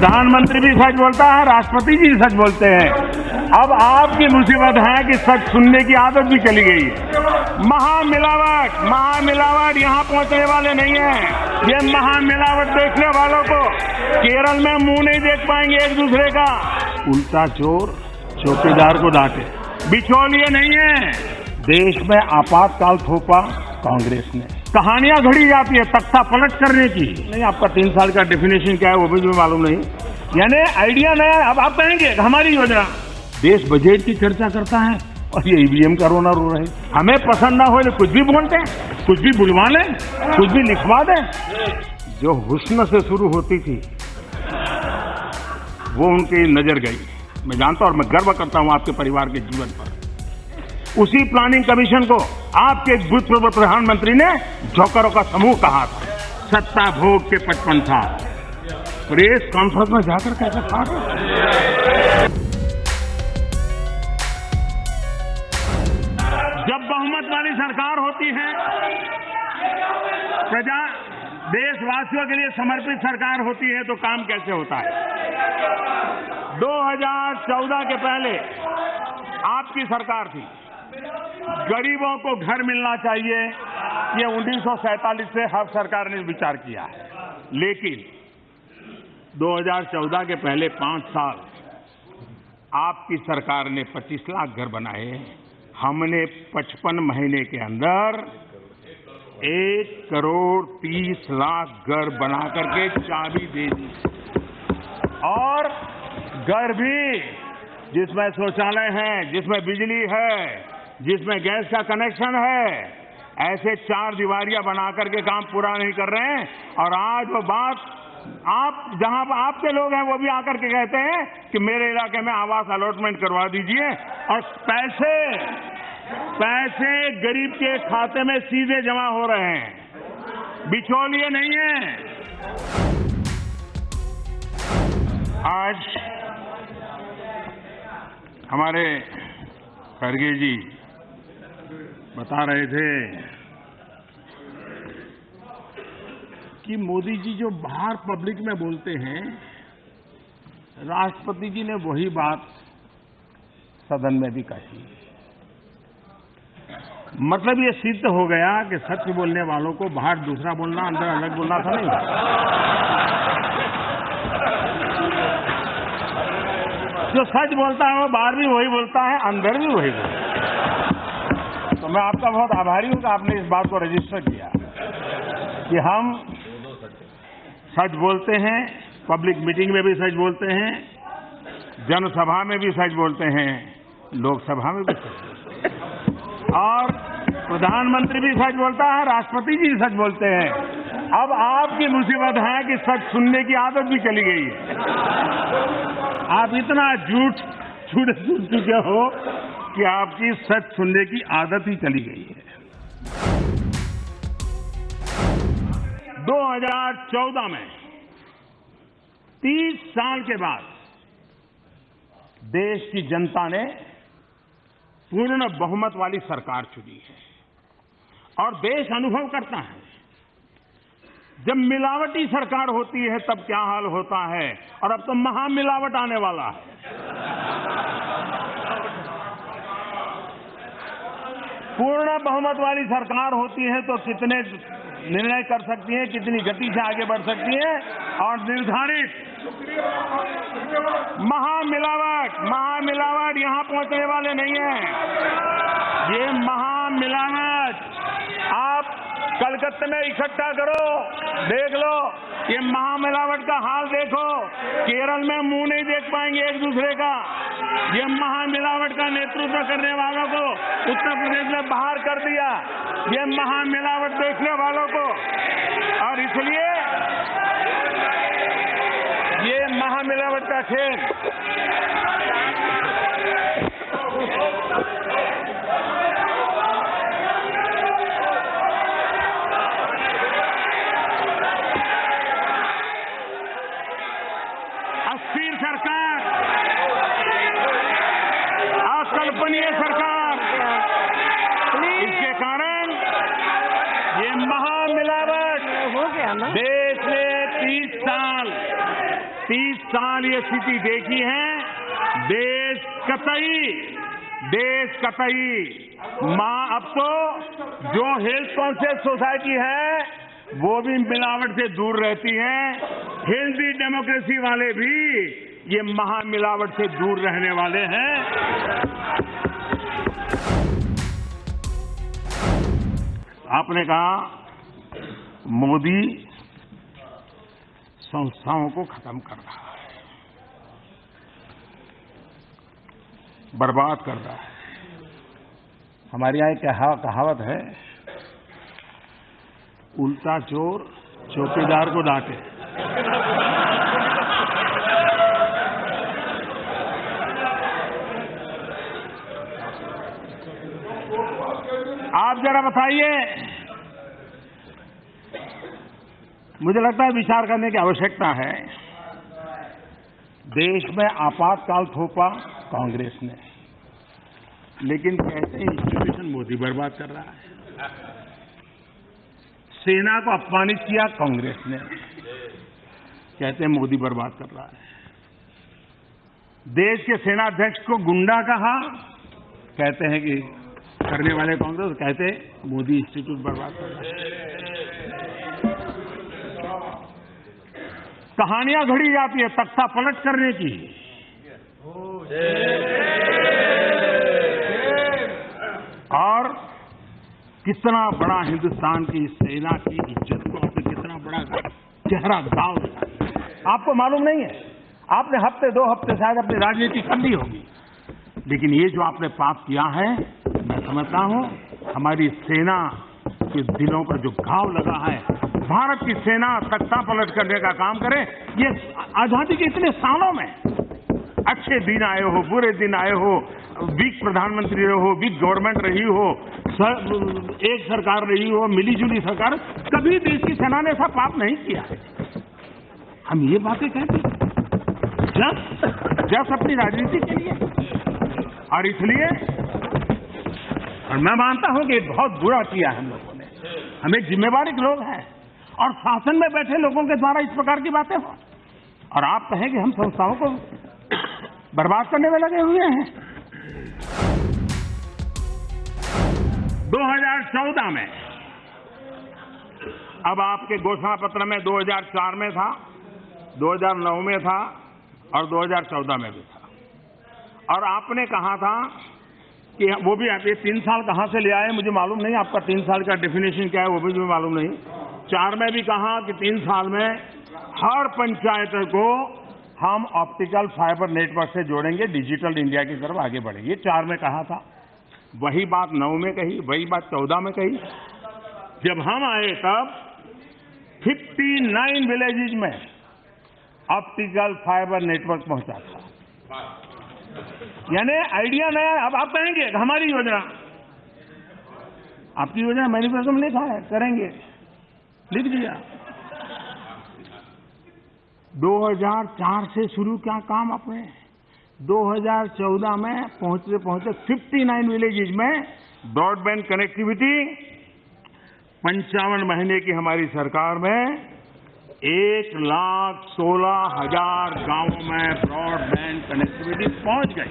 प्रधानमंत्री भी सच बोलता है, राष्ट्रपति जी सच बोलते हैं। अब आपकी मुसीबत है कि सच सुनने की आदत भी चली गई है। महामिलावट यहाँ पहुंचने वाले नहीं है। ये महामिलावट देखने वालों को केरल में मुंह नहीं देख पाएंगे एक दूसरे का। उल्टा चोर चौकीदार को डांटे, बिचौलिए नहीं है। देश में आपातकाल थोपा कांग्रेस ने। कहानियां घड़ी जाती है तख्ता पलट करने की। नहीं, आपका 3 साल का डेफिनेशन क्या है वो भी मालूम नहीं। यानी आइडिया नया। अब आप कहेंगे हमारी योजना। देश बजट की चर्चा करता है और ये ईवीएम का रोना रो रहे हैं। हमें पसंद ना हो तो कुछ भी बोलते हैं, कुछ भी बुलवा लें, कुछ भी लिखवा दें। जो हुस्न से शुरू होती थी वो उनकी नजर गई। मैं जानता हूं और मैं गर्व करता हूं आपके परिवार के जीवन पर। उसी प्लानिंग कमीशन को आपके भूतपूर्व प्रधानमंत्री ने जोकरों का समूह कहा था। सत्ता भोग के 55 साल प्रेस कॉन्फ्रेंस में जाकर कैसे कहा? जब बहुमत वाली सरकार होती है, प्रजा देशवासियों के लिए समर्पित सरकार होती है, तो काम कैसे होता है? 2014 के पहले आपकी सरकार थी। गरीबों को घर मिलना चाहिए, ये 1947 से हर सरकार ने विचार किया है। लेकिन 2014 के पहले 5 साल आपकी सरकार ने 25 लाख घर बनाए। हमने 55 महीने के अंदर 1 करोड़ 30 लाख घर बना करके चाबी दे दी। और घर भी जिसमें शौचालय है, जिसमें बिजली है, जिसमें गैस का कनेक्शन है, ऐसे 4 दीवारियां बना करके काम पूरा नहीं कर रहे हैं। और आज वो बात आप जहां आपके लोग हैं वो भी आकर के कहते हैं कि मेरे इलाके में आवास अलॉटमेंट करवा दीजिए। और पैसे गरीब के खाते में सीधे जमा हो रहे हैं, बिचौलिए नहीं है। आज हमारे खड़गे जी बता रहे थे कि मोदी जी जो बाहर पब्लिक में बोलते हैं, राष्ट्रपति जी ने वही बात सदन में भी कही। मतलब ये सिद्ध हो गया कि सच बोलने वालों को बाहर दूसरा बोलना, अंदर अलग बोलना था नहीं। जो सच बोलता है वो बाहर भी वही बोलता है, अंदर भी वही बोलता है। तो मैं आपका बहुत आभारी हूं कि आपने इस बात को रजिस्टर किया कि हम सच बोलते हैं, पब्लिक मीटिंग में भी सच बोलते हैं, जनसभा में भी सच बोलते हैं, लोकसभा में भी सच बोलते हैं। और प्रधानमंत्री भी सच बोलता है, राष्ट्रपति जी सच बोलते हैं। अब आपकी मुसीबत है कि सच सुनने की आदत भी चली गई है। आप इतना झूठ सुन चुके हो कि आपकी सच सुनने की आदत ही चली गई है। 2014 में 30 साल के बाद देश की जनता ने पूर्ण बहुमत वाली सरकार चुनी है। और देश अनुभव करता है जब मिलावटी सरकार होती है तब क्या हाल होता है। और अब तो महामिलावट आने वाला है। पूर्ण बहुमत वाली सरकार होती है तो कितने निर्णय कर सकती है, कितनी गति से आगे बढ़ सकती है। और निर्धारित महामिलावट यहाँ पहुंचने वाले नहीं है। ये महामिलावट आप कलकत्ते में इकट्ठा करो, देख लो। ये महामिलावट का हाल देखो। केरल में मुंह नहीं देख पाएंगे एक दूसरे का। ये महामिलावट का नेतृत्व करने वालों को उत्तर प्रदेश में बाहर कर दिया, ये महामिलावट देखने वालों को। और इसलिए ये महामिलावट का खेल अस्थिर सरकार, अकल्पनीय सरकार, इसके कारण ये महामिलावट हो गया ना। देश ने 30 साल 30 साल ये स्थिति देखी है। देश कतई अब तो जो हेल्थ कॉन्शियस सोसाइटी है वो भी मिलावट से दूर रहती है। हेल्दी डेमोक्रेसी वाले भी ये महामिलावट से दूर रहने वाले हैं। आपने कहा मोदी संस्थाओं को खत्म कर रहा है, बर्बाद कर रहा है। हमारे यहाँ एक कहावत है, उल्टा चोर चौकीदार को डांटे। आप जरा बताइए, मुझे लगता है विचार करने की आवश्यकता है। देश में आपातकाल थोपा कांग्रेस ने, लेकिन कहते हैं इंस्टीट्यूशन मोदी बर्बाद कर रहा है। सेना को अपमानित किया कांग्रेस ने, कहते हैं मोदी बर्बाद कर रहा है। देश के सेनाध्यक्ष को गुंडा कहा, कहते हैं कि करने वाले कांग्रेस, कहते मोदी इंस्टीट्यूट बर्बाद कर रहा है। कहानियां घड़ी जाती है तख्ता पलट करने की। और कितना बड़ा हिंदुस्तान की सेना की इज्जत को आपने कितना बड़ा चेहरा दाव दिया। आपको मालूम नहीं है, आपने हफ्ते 2 हफ्ते शायद अपनी राजनीति कर ली होगी, लेकिन ये जो आपने पाप किया है, मैं समझता हूं हमारी सेना के दिलों पर जो घाव लगा है। भारत की सेना तख्ता पलट करने का काम करे। ये आजादी के इतने सालों में अच्छे दिन आए हो, बुरे दिन आए हो, वीक प्रधानमंत्री रहे हो, वीक गवर्नमेंट रही हो, एक सरकार रही हो, मिलीजुली सरकार, कभी देश की सेना ने ऐसा पाप नहीं किया है। हम ये बातें कहते हैं जब अपनी राजनीति के लिए, और इसलिए और मैं मानता हूं कि बहुत बुरा किया हम लोगों ने। हम एक जिम्मेवारी के लोग हैं और शासन में बैठे लोगों के द्वारा इस प्रकार की बातें हो, और आप कहें कि हम संस्थाओं को बर्बाद करने में लगे हुए हैं। 2014 में, अब आपके घोषणा पत्र में 2004 में था, 2009 में था और 2014 में भी था। और आपने कहा था कि वो भी आप ये 3 साल कहां से ले आए मुझे मालूम नहीं, आपका 3 साल का डेफिनेशन क्या है वो भी मुझे मालूम नहीं। 4 में भी कहा कि 3 साल में हर पंचायत को हम ऑप्टिकल फाइबर नेटवर्क से जोड़ेंगे, डिजिटल इंडिया की तरफ आगे बढ़ेंगे। ये 4 में कहा था, वही बात 9 में कही, वही बात 14 में कही। जब हम आए तब 59 विलेजेज में ऑप्टिकल फाइबर नेटवर्क पहुंचा था। यानी आइडिया नया। अब आप कहेंगे हमारी योजना, आपकी योजना मैनिफेस्टो में लिखा है, करेंगे, लिख दिया। 2004 से शुरू क्या काम आपने, 2014 में पहुंचते पहुंचते 59 विलेजेज में ब्रॉडबैंड कनेक्टिविटी, 55 महीने की हमारी सरकार में 1,16,000 गांवों में ब्रॉडबैंड कनेक्टिविटी पहुंच गई।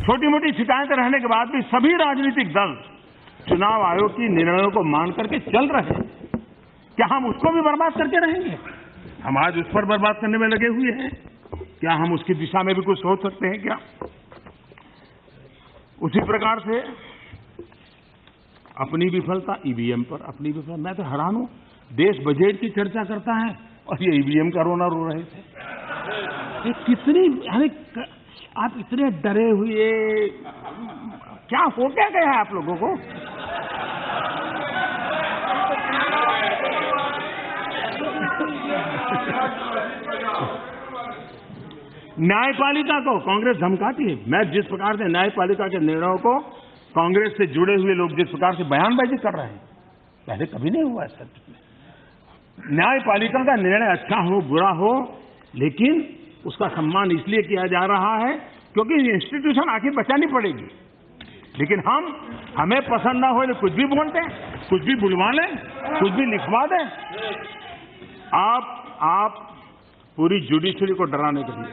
छोटी मोटी शिकायतें रहने के बाद भी सभी राजनीतिक दल चुनाव आयोग की निर्णयों को मान करके चल रहे हैं। क्या हम उसको भी बर्बाद करके रहेंगे? हम आज उस पर बर्बाद करने में लगे हुए हैं। क्या हम उसकी दिशा में भी कुछ सोच सकते हैं क्या? उसी प्रकार से अपनी विफलता ईवीएम पर, अपनी विफलता, मैं तो हैरान हूं, देश बजट की चर्चा करता है और ये ईवीएम का रोना रो रहे थे। ये कितनी, यानी आप इतने डरे हुए, क्या हो क्या गया है आप लोगों को? न्यायपालिका को कांग्रेस धमकाती है। मैं जिस प्रकार से न्यायपालिका के निर्णयों को कांग्रेस से जुड़े हुए लोग जिस प्रकार से बयानबाजी कर रहे हैं, पहले कभी नहीं हुआ है। न्यायपालिका का निर्णय अच्छा हो बुरा हो, लेकिन उसका सम्मान इसलिए किया जा रहा है क्योंकि इंस्टीट्यूशन आखिर बचानी पड़ेगी। लेकिन हमें पसंद ना हो तो कुछ भी बोलते हैं। कुछ भी बुलवा लें, कुछ भी लिखवा दें। आप पूरी जुडिशरी को डराने के लिए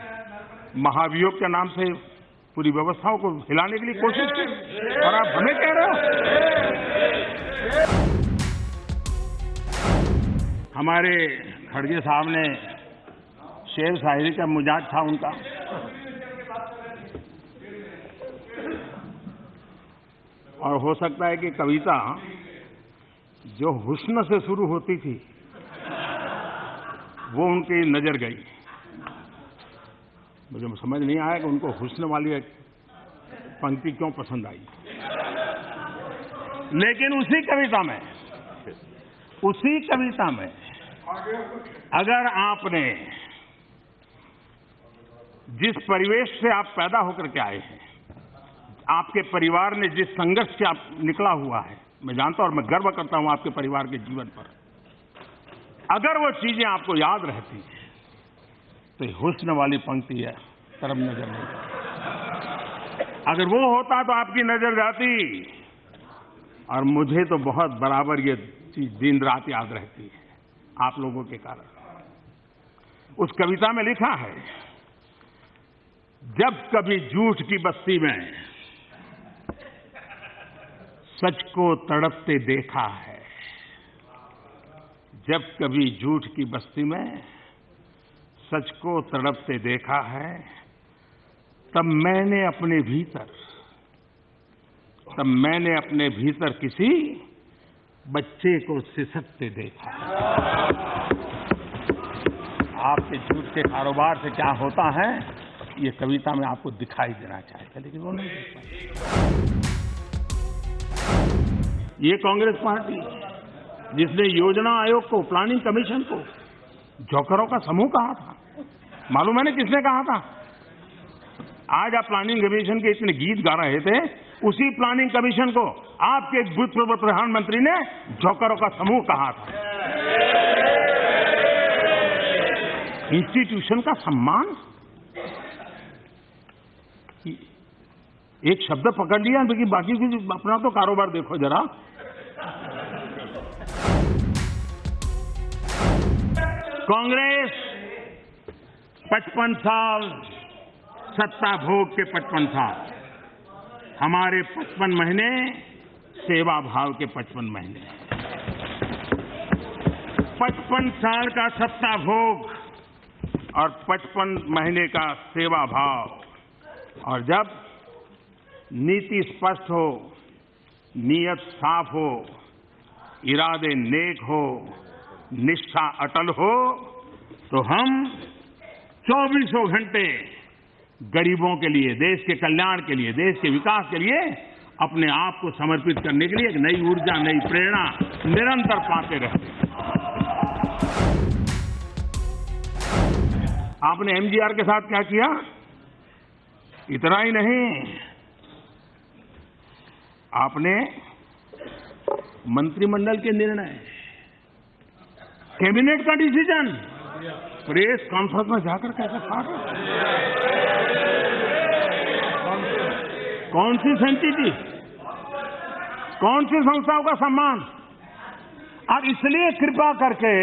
महाभियोग के नाम से पूरी व्यवस्थाओं को हिलाने के लिए कोशिश की, और आप हमें कह रहे हो। हमारे खड़गे साहब ने शेर शायरी का मिजाज था उनका, और हो सकता है कि कविता जो हुस्न से शुरू होती थी वो उनकी नजर गई। मुझे समझ नहीं आया कि उनको हुस्न वाली एक पंक्ति क्यों पसंद आई। लेकिन उसी कविता में अगर आपने जिस परिवेश से आप पैदा होकर के आए हैं, आपके परिवार ने जिस संघर्ष से आप निकला हुआ है, मैं जानता हूं और मैं गर्व करता हूं आपके परिवार के जीवन पर, अगर वो चीजें आपको याद रहती हैं तो हुस्न वाली पंक्ति है तरफ नजर नहीं जाती। अगर वो होता तो आपकी नजर जाती, और मुझे तो बहुत बराबर ये चीज दिन रात याद रहती है आप लोगों के कारण। उस कविता में लिखा है, जब कभी झूठ की बस्ती में सच को तड़पते देखा है, जब कभी झूठ की बस्ती में सच को तड़पते देखा है, तब मैंने अपने भीतर किसी बच्चे को सिसकते देखा। आपके झूठ के कारोबार से क्या होता है ये कविता में आपको दिखाई देना चाहिए, लेकिन वो नहीं दिख पाई। ये कांग्रेस पार्टी जिसने योजना आयोग को, प्लानिंग कमीशन को जोकरों का समूह कहा था, मालूम है ना किसने कहा था? आज आप प्लानिंग कमीशन के इतने गीत गा रहे थे, उसी प्लानिंग कमीशन को आपके भूतपूर्व प्रधानमंत्री ने जोकरों का समूह कहा था। इंस्टीट्यूशन का सम्मान, एक शब्द पकड़ लिया, लेकिन बाकी की अपना तो कारोबार देखो जरा। कांग्रेस 55 साल सत्ता भोग के 55 साल, हमारे 55 महीने सेवा भाव के 55 महीने। 55 साल का सत्ता भोग और 55 महीने का सेवा भाव, और जब नीति स्पष्ट हो, नीयत साफ हो, इरादे नेक हो, निष्ठा अटल हो, तो हम 24 घंटे गरीबों के लिए, देश के कल्याण के लिए, देश के विकास के लिए अपने आप को समर्पित करने के लिए एक नई ऊर्जा, नई प्रेरणा निरंतर पाते रहते हैं। आपने एमजीआर के साथ क्या किया? इतना ही नहीं, आपने मंत्रिमंडल के निर्णय, कैबिनेट का डिसीजन प्रेस कॉन्फ्रेंस में जाकर कैसे काट रहे? कौन सी सेंसिटी, कौन सी संस्थाओं का सम्मान? और इसलिए कृपा करके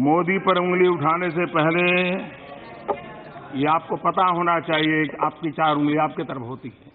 मोदी पर उंगली उठाने से पहले ये आपको पता होना चाहिए कि आपकी 4 उंगली आपकी तरफ होती है।